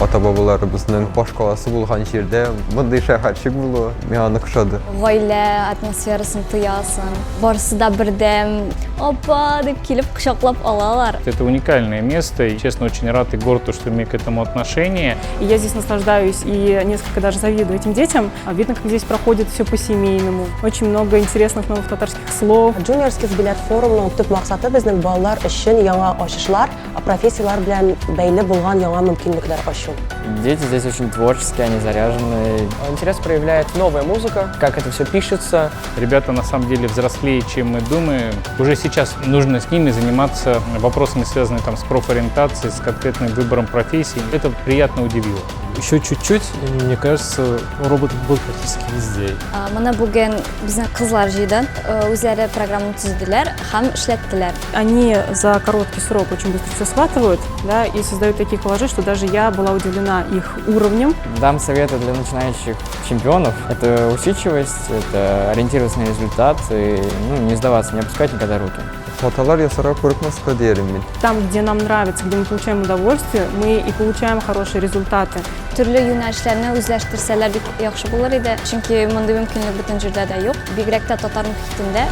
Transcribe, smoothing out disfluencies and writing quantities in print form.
ата-бабаларыбыздын баш каласы булган жерде мындай шәһәрчек булуы миңа ошады. Гаилә атмосферасын тоясың. Барысы да бердәм, апа дип килеп кочаклап алалар. Это уникальное место, и, честно, очень рад и горд, что имею к этому отношение. И я здесь наслаждаюсь и несколько даже завидую этим детям. Видно, как здесь проходит все по-семейному. Очень много интересных новых татарских слов. Juniorskiz Bilet Forumның төп максаты безнең балалар өчен яңа ачышлар, профессиялар белән бәйле булган яңа мөмкинлекләр ачу. Дети здесь очень творческие, они заряженные. Интерес проявляет новая музыка, как это все пишется. Ребята на самом деле взрослее, чем мы думаем. Уже сейчас нужно с ними заниматься вопросами, связанными там, с профориентацией, с конкретным выбором профессии. Это приятно удивило. Еще чуть-чуть, и мне кажется, робот будет практически везде. Менә бүген безнең кызлар җыйды, үзләре программаны төзеделәр һәм эшләттеләр. Они за короткий срок очень быстро все схватывают, да, и создают такие коллажи, что даже я была удивлена их уровнем. Дам советы для начинающих чемпионов. Это усидчивость, это ориентироваться на результат и не сдаваться, не опускать никогда руки. Хаталар ясарга күрекмәскә диярем мин. Там, где нам нравится, где мы получаем удовольствие, мы и получаем хорошие результаты. Төрле юнәлешләрне үзләштерсәләр бик яхшы булыр иде, чөнки мондый мөмкинлек бөтен җирдә дә юк. Бигрәк тә татар мөхитендә.